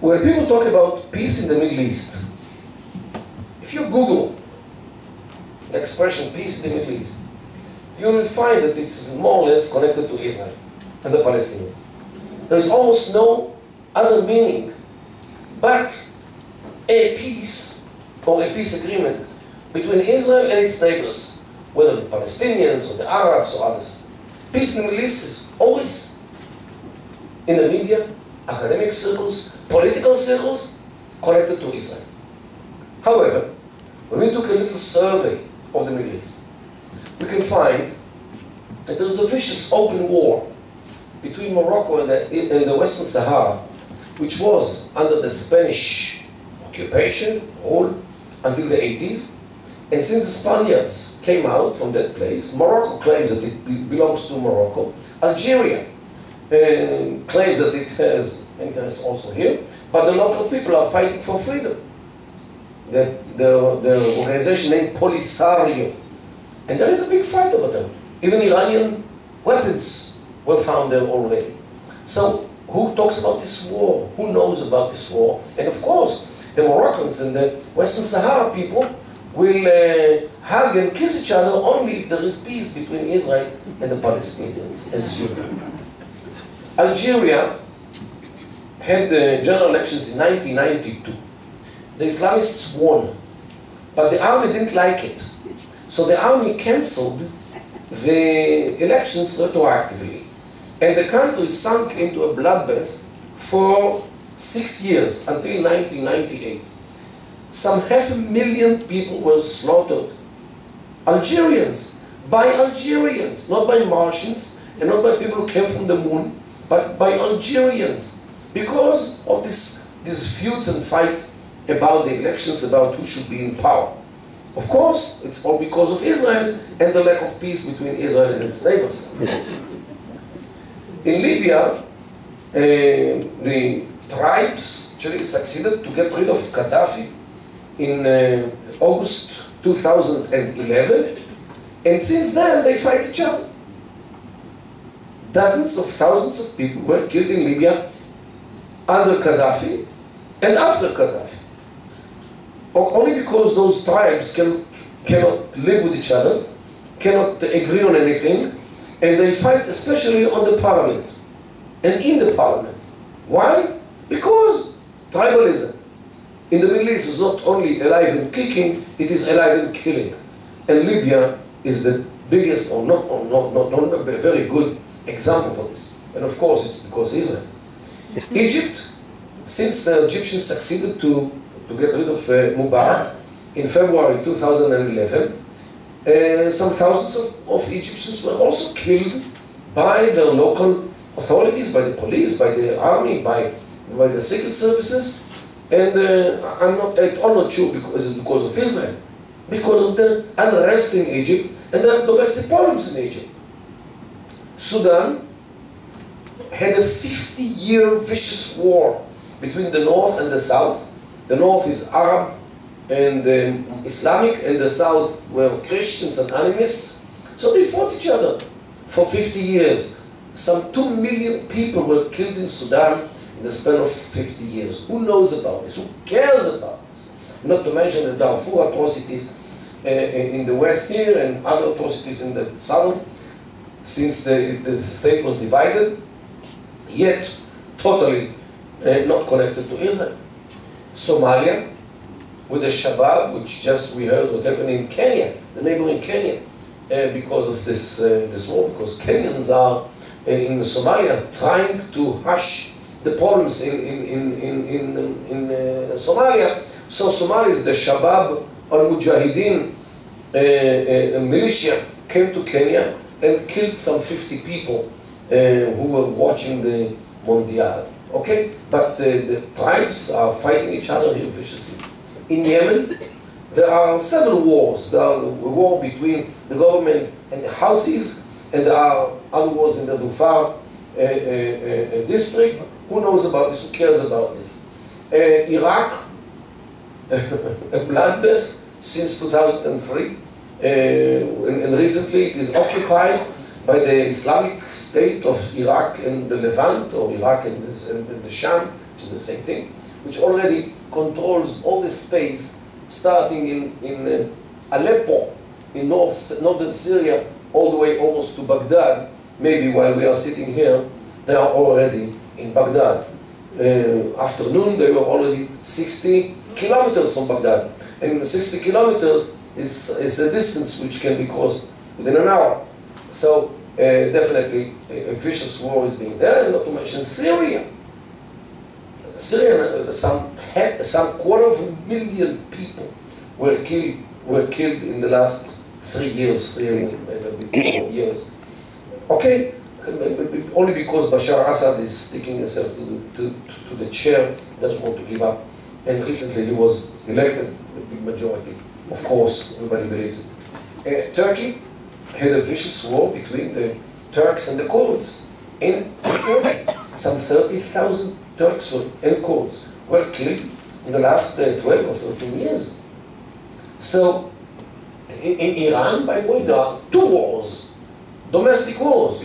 when people talk about peace in the Middle East, if you Google the expression peace in the Middle East, you will find that it's more or less connected to Israel and the Palestinians. There is almost no other meaning but a peace or a peace agreement between Israel and its neighbors, whether the Palestinians or the Arabs or others. Peace in the Middle East is always in the media, academic circles, political circles, connected to Israel. However, when we took a little survey of the Middle East, we can find that there is a vicious open war between Morocco and the Western Sahara, which was under the Spanish occupation, rule, until the 80s. And since the Spaniards came out from that place, Morocco claims that it belongs to Morocco. Algeria claims that it has interest also here, but the local people are fighting for freedom. The organization named Polisario. And there is a big fight over there. Even Iranian weapons were found there already. So who talks about this war? Who knows about this war? And of course, the Moroccans and the Western Sahara people will hug and kiss each other only if there is peace between Israel and the Palestinians, as usual. Algeria had the general elections in 1992. The Islamists won, but the army didn't like it. So the army cancelled the elections retroactively. And the country sunk into a bloodbath for 6 years, until 1998. Some 500,000 people were slaughtered. Algerians, by Algerians, not by Martians, and not by people who came from the moon, but by Algerians, because of these feuds and fights about the elections, about who should be in power. Of course, it's all because of Israel and the lack of peace between Israel and its neighbors. In Libya, the tribes actually succeeded to get rid of Gaddafi in August 2011, and since then they fight each other. Dozens of thousands of people were killed in Libya under Gaddafi and after Gaddafi. Only because those tribes cannot live with each other, cannot agree on anything, and they fight especially on the parliament and in the parliament. Why? Because tribalism in the Middle East is not only alive and kicking, it is alive and killing. And Libya is the biggest, or not a very good example for this. And of course it's because Israel. Egypt, since the Egyptians succeeded to get rid of Mubarak in February 2011, some thousands of Egyptians were also killed by the local authorities, by the police, by the army, by the secret services. And I'm not sure because it's because of Israel, because of the unrest in Egypt and the domestic problems in Egypt. Sudan had a 50-year vicious war between the north and the south. The north is Arab and Islamic, and the south were Christians and animists. So they fought each other for 50 years. Some 2 million people were killed in Sudan in the span of 50 years. Who knows about this? Who cares about this? Not to mention the Darfur atrocities in the west here and other atrocities in the south, since the state was divided, yet totally not connected to Israel. Somalia, with the Shabab, which just we heard what happened in Kenya, the neighboring Kenya, because of this war, because Kenyans are in Somalia trying to hush the problems in Somalia. So Somalis, the Shabab al-Mujahideen militia, came to Kenya and killed some 50 people who were watching the Mondial. Okay, but the tribes are fighting each other here viciously. In Yemen, there are several wars. There are a war between the government and the Houthis, and there are other wars in the Dhufar district. Who knows about this? Who cares about this? Iraq, a bloodbath since 2003, and recently it is occupied by the Islamic State of Iraq and the Levant, or Iraq and the Sham, which is the same thing. which already controls all the space, starting in Aleppo, in northern Syria, all the way almost to Baghdad. Maybe while we are sitting here, they are already in Baghdad. Afternoon, they were already 60 kilometers from Baghdad. And 60 kilometers is a distance which can be crossed within an hour. So definitely a vicious war is being there, and not to mention Syria. Syria, some 250,000 people were killed in the last 3 years, 4 years. Okay, only because Bashar Assad is sticking himself to the chair, doesn't want to give up. And recently he was elected with big majority. Of course, everybody believes it. Turkey had a vicious war between the Turks and the Kurds in Turkey. Some 30,000 Turks and Kurds were killed in the last 12 or 13 years. So, in Iran, by the way, there are 2 wars, domestic wars,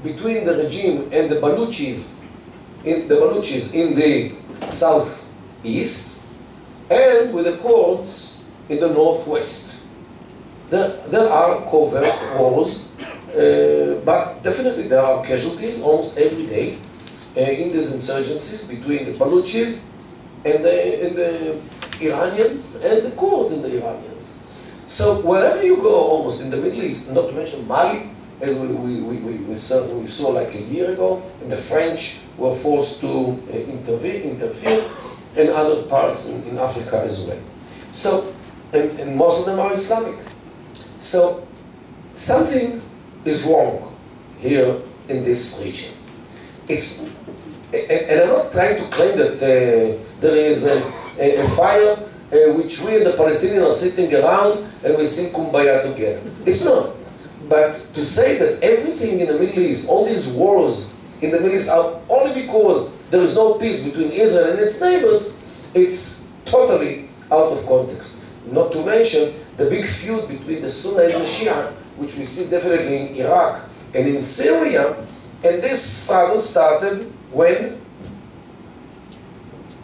between the regime and the Baluchis in the southeast, and with the Kurds in the northwest. There are covert wars, but definitely there are casualties almost every day in these insurgencies between the Baluchis and the Iranians and the Kurds and the Iranians. So wherever you go, almost in the Middle East, not to mention Mali, as we saw like a year ago, and the French were forced to interfere, and other parts in Africa as well. So, and most of them are Islamic. So, something is wrong here in this region. And I'm not trying to claim that there is a fire which we and the Palestinians are sitting around and we sing Kumbaya together. It's not. But to say that everything in the Middle East, all these wars in the Middle East are only because there is no peace between Israel and its neighbors, it's totally out of context. Not to mention the big feud between the Sunni and the Shia, which we see definitely in Iraq and in Syria. And this struggle started when?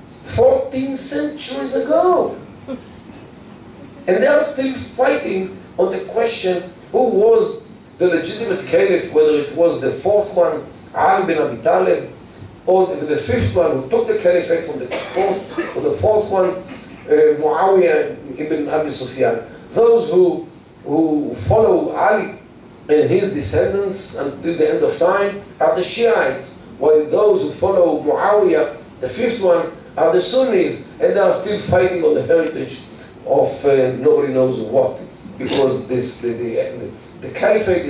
14 centuries ago. And they are still fighting on the question who was the legitimate caliph, whether it was the 4th one, Ali bin Abi Talib, or the 5th one who took the caliphate from the 4th, or the 4th one, Muawiyah ibn Abi Sufyan. Those who follow Ali and his descendants until the end of time are the Shiites, while those who follow Muawiyah, the 5th one, are the Sunnis, and they are still fighting on the heritage of nobody knows what, because the caliphate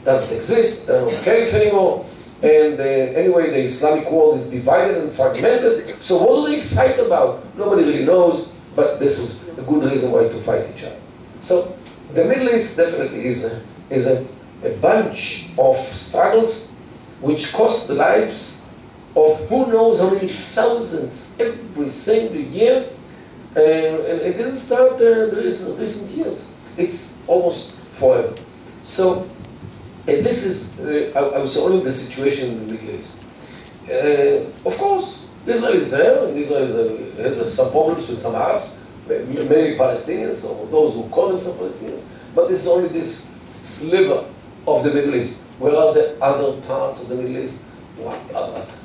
doesn't exist, there are no caliph anymore, and anyway the Islamic world is divided and fragmented, so what do they fight about? Nobody really knows, but this is a good reason why to fight each other. So the Middle East definitely is a bunch of struggles which cost the lives of who knows how many thousands every single year, and it didn't start in recent years. It's almost forever. So, and this is, I would say, only the situation in the Middle East. Of course, Israel is there, and Israel has some problems with some Arabs, many Palestinians, or those who call themselves Palestinians, but this is only this sliver of the Middle East. Where are the other parts of the Middle East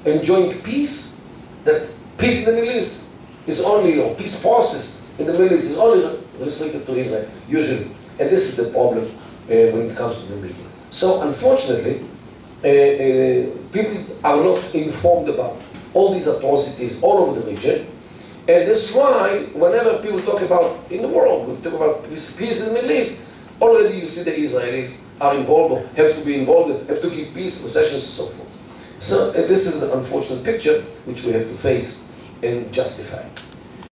enjoying peace? That peace in the Middle East is only, or peace process in the Middle East is only restricted to Israel, usually. And this is the problem when it comes to the Middle East. So unfortunately, people are not informed about all these atrocities all over the region. And that's why whenever people talk about, in the world, we talk about peace in the Middle East, already you see the Israelis are involved, or have to be involved, have to give peace, concessions, and so forth. So this is an unfortunate picture which we have to face and justify.